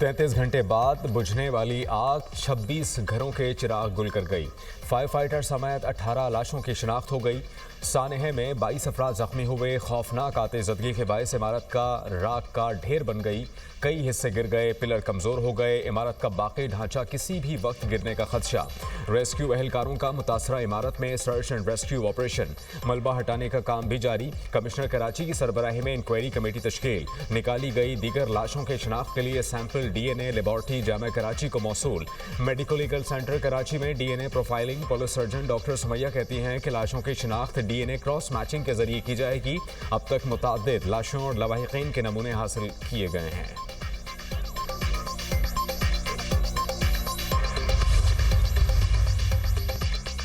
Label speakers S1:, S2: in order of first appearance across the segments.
S1: 33 घंटे बाद बुझने वाली आग 26 घरों के चिराग गुल कर गई। फायर फाइटर समेत 18 लाशों की शिनाख्त हो गई। सानेह में 22 अफराद जख्मी हुए। खौफनाक आतिशबाजी के बायस इमारत का राख का ढेर बन गई। कई हिस्से गिर गए, पिलर कमजोर हो गए। इमारत का बाकी ढांचा किसी भी वक्त गिरने का खदशा। रेस्क्यू एहलकारों का मुतासरा इमारत में सर्च एंड रेस्क्यू ऑपरेशन। मलबा हटाने का काम भी जारी। कमिश्नर कराची की सरबराही में इंक्वायरी कमेटी तश्कील। निकाली गई दीगर लाशों के शिनाख्त के लिए sample DNA laboratory Jama Karachi को मौसूल। मेडिको लीगल सेंटर कराची में DNA profiling. Police surgeon doctor Sumaiya कहती हैं कि लाशों की शिनाख्त DNA क्रॉस मैचिंग के जरिए की जाएगी। अब तक मुताद्दिद लाशों और लवाहिकीन के नमूने हासिल किए गए हैं।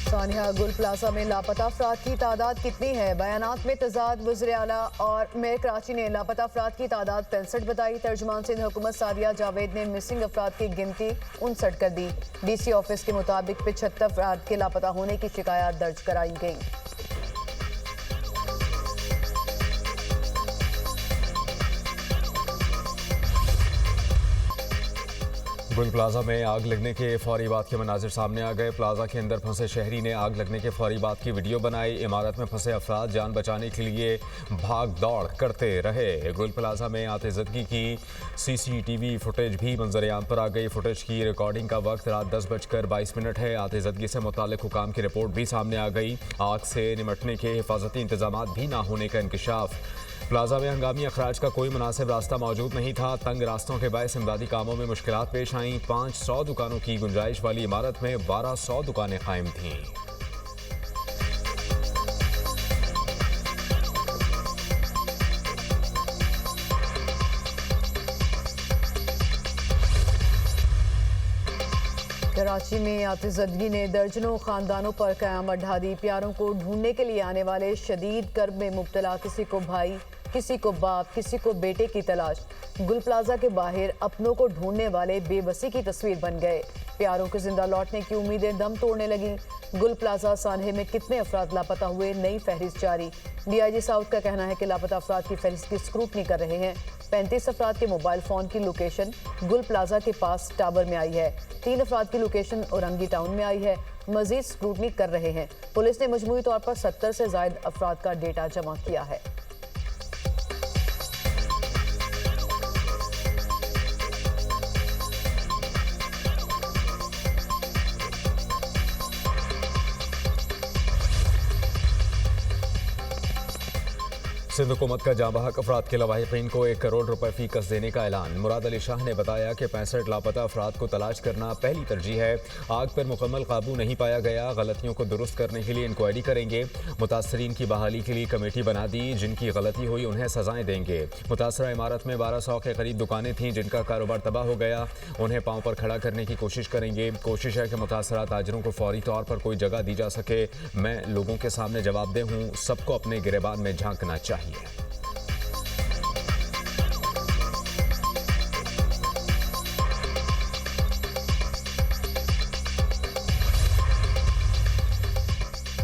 S2: सानिया, गुल प्लाजा में लापता अफराद की तादाद कितनी है? बयानात में तजाद। वज़ीर आला और मेयर कराची ने लापता अफराद की तादाद 65 बताई। तर्जुमान सिंध हुकूमत सादिया जावेद ने मिसिंग अफराद की गिनती 59 कर दी। DC ऑफिस के मुताबिक 75 अफराद के लापता होने की शिकायत दर्ज कराई गई।
S1: गुल प्लाजा में आग लगने के फौरी बाद के मनाजिर सामने आ गए। प्लाजा के अंदर फंसे शहरी ने आग लगने के फौरी बाद की वीडियो बनाई। इमारत में फंसे अफराद जान बचाने के लिए भाग दौड़ करते रहे। गुल प्लाजा में आतिशबाजी की CCTV फुटेज भी मंजर-ए-आम पर आ गई। फुटेज की रिकॉर्डिंग का वक्त रात 10:22 है। आतिशबाजी से मुताल्लिक हुकाम की रिपोर्ट भी सामने आ गई। आग से निमटने के हिफाजती इंतजाम भी ना होने का इंकशाफ। प्लाजा में हंगामी अखराज का कोई मुनासिब रास्ता मौजूद नहीं था। तंग रास्तों के बायस इमदादी कामों में मुश्किलात पेश आईं। 500 दुकानों की गुंजाइश वाली इमारत में 1200 दुकानें कायम थीं।
S2: कराची में आतिशबाजी ने दर्जनों खानदानों पर क़यामत ढा दी। प्यारों को ढूंढने के लिए आने वाले शदीद कर्ब में मुब्तला किसी को भाई, किसी को बाप, किसी को बेटे की तलाश। गुल प्लाजा के बाहर अपनों को ढूंढने वाले बेबसी की तस्वीर बन गए। प्यारों के जिंदा लौटने की उम्मीदें दम तोड़ने लगी। गुल प्लाजा सानहे में कितने अफराद लापता हुए, नई फहरिस्त जारी। DIG साउथ का कहना है कि लापता अफराद की फहरिस्त की स्क्रूटनी कर रहे हैं। 35 अफराद के मोबाइल फ़ोन की लोकेशन गुल प्लाजा के पास टावर में आई है। 3 अफराद की लोकेशन औरंगी टाउन में आई है। मजीद स्क्रूटनी कर रहे हैं। पुलिस ने मजमूई तौर पर 70 से ज़ायद अफराद का डेटा जमा किया है।
S1: सिंध हुकूमत का जांबहक अफराद के लवाहिकीन को 1 करोड़ रुपए फीकस देने का ऐलान। मुराद अली शाह ने बताया कि 65 लापता अफराद को तलाश करना पहली तरजीह है। आग पर मुकम्मल काबू नहीं पाया गया। गलतियों को दुरुस्त करने के लिए इंक्वायरी करेंगे। मुतासरीन की बहाली के लिए कमेटी बना दी। जिनकी गलती हुई उन्हें सजाएं देंगे। मुतासरा इमारत में 1200 के करीब दुकानें थीं जिनका कारोबार तबाह हो गया। उन्हें पाँव पर खड़ा करने की कोशिश करेंगे। कोशिश है कि मुतासरा ताजरों को फौरी तौर पर कोई जगह दी जा सके। मैं लोगों के सामने जवाबदेह हूँ। सबको अपने गिरेबान में झांकना चाहिए।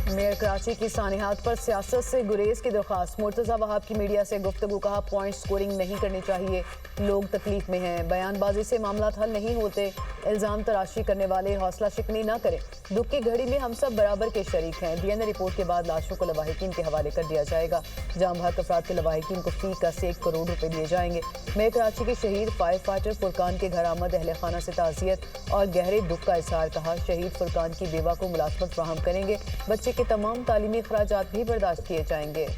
S2: मेयर कराची की सानिहात पर सियासत से गुरेज की दरख्वास्त। मुर्तज़ा वहाब की मीडिया से गुफ्तगू। कहा पॉइंट स्कोरिंग नहीं करनी चाहिए, लोग तकलीफ में हैं। बयानबाजी से मामला हल नहीं होते। इल्ज़ाम तराशी करने वाले हौसला शिकनी न करें। दुख की घड़ी में हम सब बराबर के शरीक हैं। DNA रिपोर्ट के बाद लाशों को लवाहिकीन के हवाले कर दिया जाएगा। जाम बहक अफराद के लवाहिकीन को फी का 1 करोड़ रुपए दिए जाएंगे। मेयर कराची के शहीद फायर फाइटर फुरकान के घर आमद अहले खाना से ताज़ियत और गहरे दुख का इजहार। कहा शहीद फुरकान की बेवा को मुलाजमत फराहम करेंगे। बच्चे के तमाम तालीमी खराजात भी बर्दाश्त किए जाएंगे।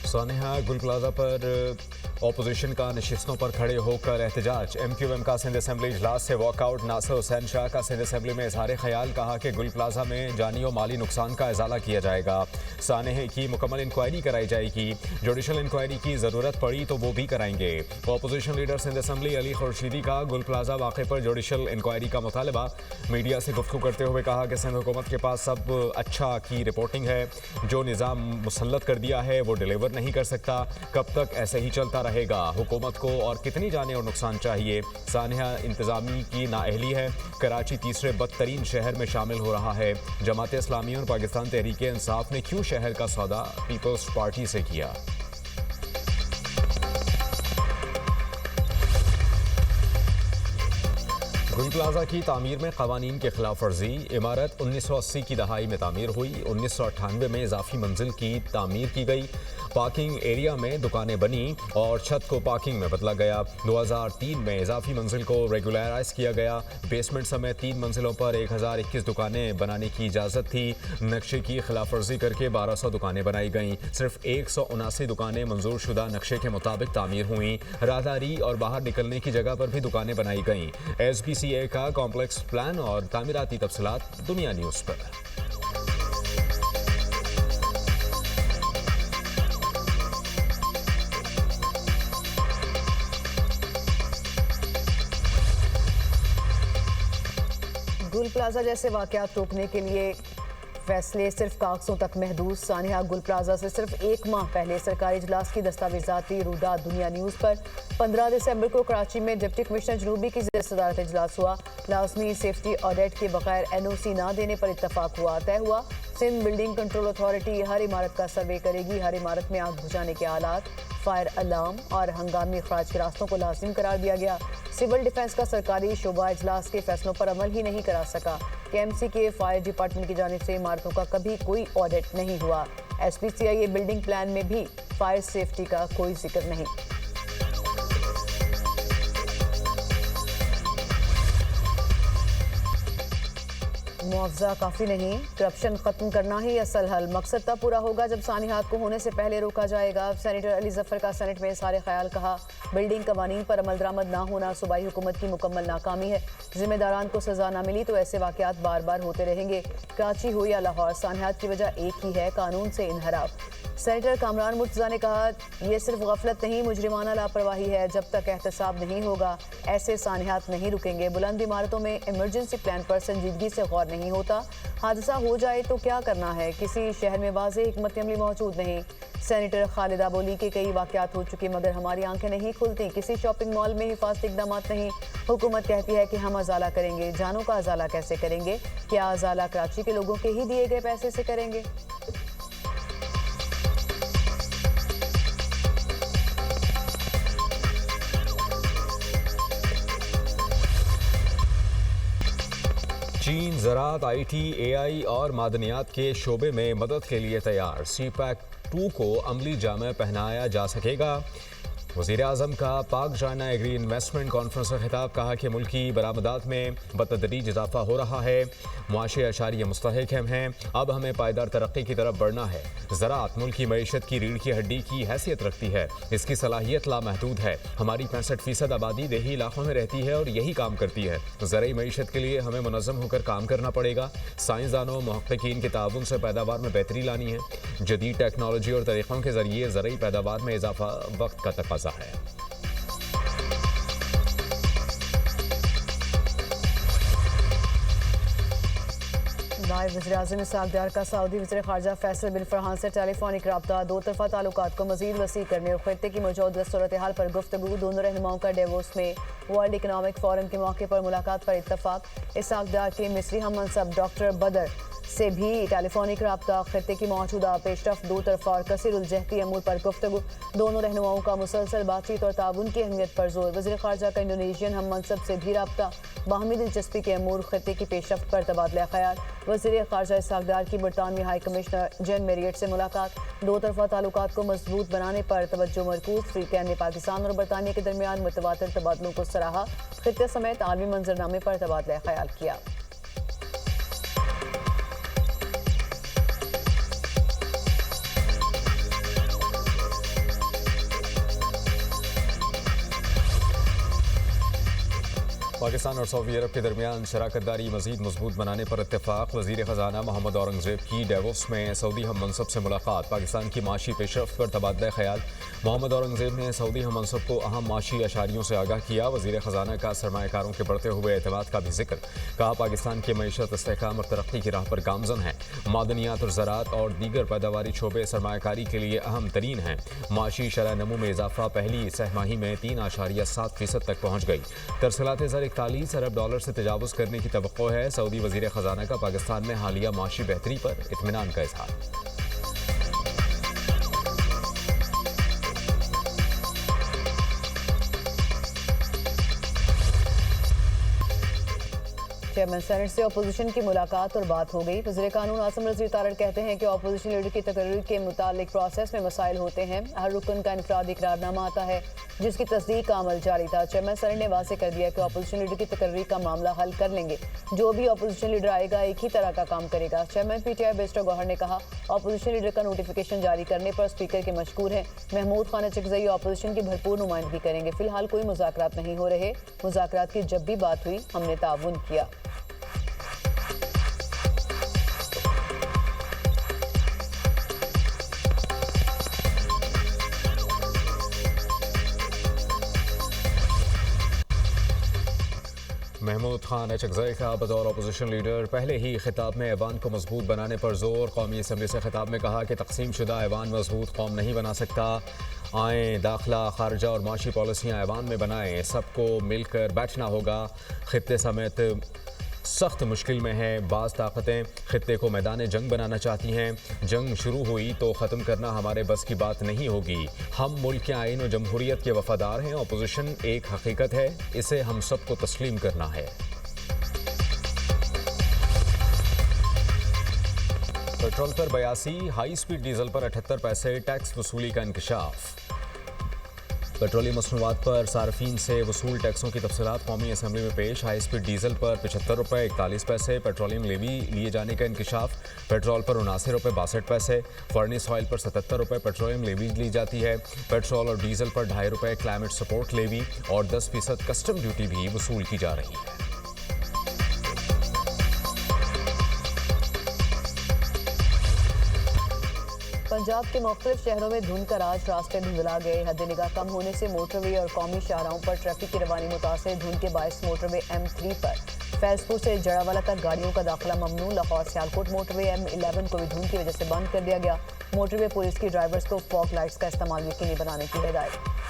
S1: सानेहा, गुल प्लाजा पर ऑपोजिशन का नशिस्तों पर खड़े होकर एहतजाज। MQM का सिंध असम्बली इजलास से वॉकआउट। नासिर हुसैन शाह का सिंध असम्बली में इजहार ख्याल। कहा कि गुल प्लाजा में जानी और माली नुकसान का इजाला किया जाएगा। सानेह की मुकम्मल इंक्वायरी कराई जाएगी। जुडिशल इंक्वायरी की ज़रूरत पड़ी तो वो भी कराएंगे। Opposition leader Sindh assembly Ali Khurshidi का गुल प्लाजा वाक़े पर जुडिशल इंक्वायरी का मुतालबा। मीडिया से गुफ्तगू करते हुए कहा कि सिंध हुकूमत के पास सब अच्छा की रिपोर्टिंग है। जो निज़ाम मुसल्लत कर दिया है वो डिलीवर नहीं कर सकता। कब तक ऐसे ही चलता रहेगा? हुकूमत को और कितनी जाने और नुकसान चाहिए? सानिया इंतजामी की नाअहली है। कराची तीसरे बदतरीन शहर में शामिल हो रहा है। जमात इस्लामी और पाकिस्तान तहरीक इंसाफ ने क्यों शहर का सौदा पीपल्स पार्टी से किया? गुल प्लाजा की तामीर में कवानीन के खिलाफ वर्जी। इमारत 1980 की दहाई में तामीर हुई। 1998 में इजाफी मंजिल की तामीर की गई। पार्किंग एरिया में दुकानें बनी और छत को पार्किंग में बदला गया। 2003 में इजाफी मंजिल को रेगुलराइज किया गया। बेसमेंट समेत 3 मंजिलों पर 1021 दुकानें बनाने की इजाज़त थी। नक्शे की खिलाफ वर्जी करके 1200 दुकानें बनाई गईं। सिर्फ 179 दुकानें मंजूर शुदा नक्शे के मुताबिक तामीर हुई। राहदारी और बाहर निकलने की जगह पर भी दुकानें बनाई गईं। SPCA का कॉम्प्लेक्स प्लान और तामीराती तफसीलात दुनिया न्यूज़ पर।
S2: गुल प्लाजा जैसे वाकयात रोकने के लिए फैसले सिर्फ कागजों तक महदूद। सानिया गुल प्लाजा से सिर्फ 1 माह पहले सरकारी इजलास की दस्तावेजाती रूदात दुनिया न्यूज़ पर। 15 दिसंबर को कराची में डिप्टी कमिश्नर जनूबी की सदारत इजलास हुआ। लाजमी सेफ्टी ऑडिट के बगैर NOC ना देने पर इत्तफाक हुआ। तय हुआ सिंध बिल्डिंग कंट्रोल अथॉरिटी हर इमारत का सर्वे करेगी। हर इमारत में आग बुझाने के आलात, फायर अलार्म और हंगामी अखराज के रास्तों को लाजिम करार दिया गया। सिविल डिफेंस का सरकारी शोबा इजलास के फैसलों पर अमल ही नहीं करा सका। KMC के फायर डिपार्टमेंट की जानिब से इमारतों का कभी कोई ऑडिट नहीं हुआ। SPCA बिल्डिंग प्लान में भी फायर सेफ्टी का कोई जिक्र नहीं। मुआवजा काफ़ी नहीं, करप्शन ख़त्म करना ही असल हल। मकसद तब पूरा होगा जब सानिहात को होने से पहले रोका जाएगा। सेनेटर अली जफर का सेनेट में सारे ख्याल। कहा बिल्डिंग कवानीन पर अमल दरामद ना होना सूबाई हुकूमत की मुकम्मल नाकामी है। जिम्मेदारान को सजा ना मिली तो ऐसे वाकयात बार बार होते रहेंगे। कराची हो या लाहौर, सानिहात की वजह एक ही है, कानून से इनहराफ। सेनेटर कामरान मुर्तज़ा ने कहा यह सिर्फ गफलत नहीं, मुजरिमाना लापरवाही है। जब तक एहतसाब नहीं होगा ऐसे सानिहात नहीं रुकेंगे। बुलंद इमारतों में इमरजेंसी प्लान पर संजीदगी से गौर नहीं होता। हादसा हो जाए तो क्या करना है? किसी शहर में वाज़ेह हिकमत अमली मौजूद नहीं। सेनेटर खालिदा बोली कि कई वाकयात हो चुके मगर हमारी आंखें नहीं खुलती। किसी शॉपिंग मॉल में हिफाजती इकदाम नहीं। हुकूमत कहती है कि हम अजाला करेंगे। जानों का अजाला कैसे करेंगे? क्या अजाला कराची के लोगों के ही दिए गए पैसे से करेंगे?
S1: चीन ज़राअत, IT, AI और मादनियात के शोबे में मदद के लिए तैयार। CPEC 2 को अमली जामे पहनाया जा सकेगा। वज़ीर आज़म का पाक चाइना एग्री इन्वेस्टमेंट कॉन्फ्रेंस का खिताब। कहा कि मुल्की बरामदात में बतदरीज इजाफा हो रहा है। मुआशी अशारिया मुस्तहकम हैं। अब हमें पायदार तरक्की की तरफ बढ़ना है। ज़राअत मुल्क की मईशत की रीढ़ की हड्डी की हैसियत रखती है। इसकी सलाहियत लामहदूद है। हमारी 65% आबादी देही इलाकों में रहती है और यही काम करती है। ज़राई मईशत के लिए हमें मुनज़्ज़म होकर काम करना पड़ेगा। साइंसदानों मुहक्किकीन के ताउन से पैदावार में बेहतरी लानी है। जदीद टेक्नोलॉजी और तरीक़ों के ज़रिए ज़राई पैदावार में इजाफा वक्त का तकाज़ा है।
S2: नायब वज़ीर-ए-आज़म इसहाक़ डार का सऊदी वज़ीर ख़ारजा फैसल बिन फरहान से टेलीफोनिक रब्ता। दो तरफ़ा ताल्लुकात को मज़ीद वसी करने और ख़ित्ते की मौजूदा सूरत हाल पर गुफ्तगू। दोनों रहनुमाओं का डेवोस में वर्ल्ड इकनॉमिक फोरम के मौके पर मुलाकात पर इत्तफाक। इसहाक़ डार के मिस्री हम मनसब डॉक्टर बदर से भी टेलीफोनिक रब्ता। खित्ते की मौजूदा पेशरफ, दो तरफ़ा और कसीर उलजहती अमूर पर गुफ्तगू। दोनों रहनुमाओं का मुसलसल बातचीत और ताउन की अहमियत पर जोर। वज़ीर ख़ारजा का इंडोनेशियन हम मनसब से भी रब्ता। बाहमी दिलचस्पी के अमूर, खित्ते की पेशरफ पर तबादला ख्याल। वज़ीर ख़ारजा इसहाक़ डार की बरतानवी हाई कमिश्नर जेन मेरियट से मुलाकात। दो तरफ़ा ताल्लुकात को मजबूत बनाने पर तवज्जो मरकूज़। फ्री कैन ने पाकिस्तान और बरतानिया के दरमियान मुतवातिर तबादलों को सराहा। खित्ते समेत आलमी मंजरनामे पर तबादला ख्याल किया।
S1: पाकिस्तान और सऊदी अरब के दरमियान शराकतदारी मजीद मजबूत बनाने पर इत्तेफाक। वजीर ख़जाना मोहम्मद औरंगजेब की डेवोस में सऊदी हम मनसब से मुलाकात। पाकिस्तान की माशी पेशरफ्त पर तबादला ख्याल। मोहम्मद औरंगजेब ने सऊदी हम मनसब को अहम माशी अशारियों से आगाह किया। वजीर ख़जाना का सरमायाकारों के बढ़ते हुए एतमाद का भी जिक्र। कहा पाकिस्तान की मईशत इस्तेहकाम और तरक्की की राह पर गामजन है। मादनियात और ज़राअत और दीगर पैदावारी शोबे सरमायाकारी के लिए अहम तरीन हैं। माशी शरह नमू में इजाफा पहली सहमाही में 3.7% तक पहुँच गई। तरसलात ज़र 41 अरब डॉलर से तजावुज़ करने की तवक्को है। सऊदी वज़ीर ख़जाना का पाकिस्तान में हालिया माशी बेहतरी पर इत्मीनान का इजहार।
S2: चेयरमैन सेनेट से अपोजिशन की मुलाकात और बात हो गई। वज़ीर कानून आसिम रज़वी तारड़ कहते हैं कि अपोजिशन लीडर की तकरीर के मुतालिक प्रोसेस में मसाइल होते हैं। हर रुकन का इनफरादी करारनामा आता है जिसकी तस्दीक का अमल जारी था। चेयरमैन सेनेट ने वाज़ेह कर दिया कि अपोजिशन लीडर की तकरीर का मामला हल कर लेंगे। जो भी अपोजिशन लीडर आएगा एक ही तरह का काम करेगा। चेयरमैन PTI बेस्टर गौहर ने कहा अपोजिशन लीडर का नोटिफिकेशन जारी करने पर स्पीकर के मशकूर हैं। महमूद खान चिकजई अपोजिशन की भरपूर नुमाइंदगी करेंगे। फिलहाल कोई मुज़ाकरात नहीं हो रहे। मुज़ाकरात की जब भी बात हुई हमने ताउन किया।
S1: महमूद खान चिकजई का बतौर अपोजिशन लीडर पहले ही खिताब में ऐवान को मजबूत बनाने पर जोर। कौमी असम्बली से खिताब में कहा कि तकसीम शुदा ऐवान मजबूत कौम नहीं बना सकता। आएँ दाखिला खारजा और माशी पॉलिसियाँ ऐवान में बनाएँ। सबको मिलकर बैठना होगा। खित्ते समेत सख्त मुश्किल में है। बाज़ ताकतें खित्ते को मैदान जंग बनाना चाहती हैं। जंग शुरू हुई तो ख़त्म करना हमारे बस की बात नहीं होगी। हम मुल्क के आईन और जमहूरियत के वफादार हैं। अपोजिशन एक हकीकत है, इसे हम सबको तस्लीम करना है। पेट्रोल पर 82, हाई स्पीड डीजल पर 78 पैसे टैक्स वसूली का इंकशाफ। पेट्रोलियम मसनूआत पर सार्फिन से वसूल टैक्सों की तफसीलात कौमी असम्बली में पेश। हाई स्पीड डीजल पर 75 रुपये 41 पैसे पेट्रोलियम लेवी लिए जाने का इंकशाफ। पेट्रोल पर 79 रुपये 62 पैसे। फर्नेस ऑयल पर 77 रुपये पेट्रोलियम लेवी ली जाती है। पेट्रोल और डीजल पर 2.5 रुपये क्लाइमेट सपोर्ट लेवी और 10% कस्टम ड्यूटी भी वसूल की जा रही है।
S2: पंजाब के मुख्तलिफ शहरों में धुंध का राज। रास्ते धुंधला गए। हद निगाह कम होने से मोटरवे और कौमी शाहराहों पर ट्रैफिक की रवानी मुतासर। धुंध के बायस मोटरवे M3 पर फैजपुर से जड़ावाला तक गाड़ियों का दाखिला ममनू। लाहौर सियालकोट मोटरवे M11 को भी धुंध की वजह से बंद कर दिया गया। मोटरवे पुलिस की ड्राइवर्स को फॉग लाइट्स का इस्तेमाल यकीनी बनाने की हिदायत।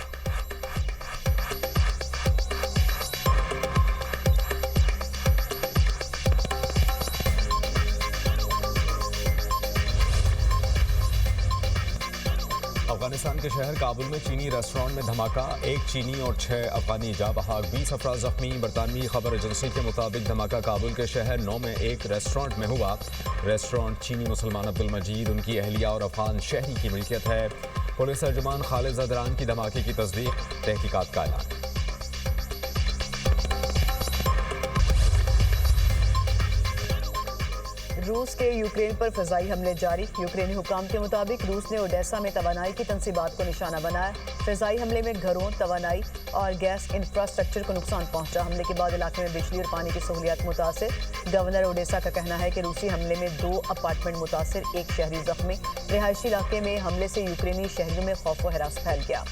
S1: अफगानिस्तान के शहर काबुल में चीनी रेस्टोरेंट में धमाका। एक चीनी और 6 अफगानी जा बहाक। 20 अफराद जख्मी। बरतानवी खबर एजेंसी के मुताबिक धमाका काबुल के शहर 9 में एक रेस्टोरेंट में हुआ। रेस्टोरेंट चीनी मुसलमान अब्दुल मजीद, उनकी अहलिया और अफगान शहरी की मिल्कियत है। पुलिस तर्जुमान खालिद ज़दरान की धमाके की तस्दीक। तहकीकात का ऐलान।
S2: रूस के यूक्रेन पर फ़िज़ाई हमले जारी। यूक्रेनी हुकाम के मुताबिक रूस ने ओडेसा में तवानाई की तंसीबात को निशाना बनाया। फ़िज़ाई हमले में घरों, तवानाई और गैस इंफ्रास्ट्रक्चर को नुकसान पहुंचा। हमले के बाद इलाके में बिजली और पानी की सहूलियात मुतासिर। गवर्नर ओडेसा का कहना है कि रूसी हमले में 2 अपार्टमेंट मुतासिर, एक शहरी जख्मी। रिहायशी इलाके में हमले से यूक्रेनी शहरियों में खौफ व हरास फैल गया।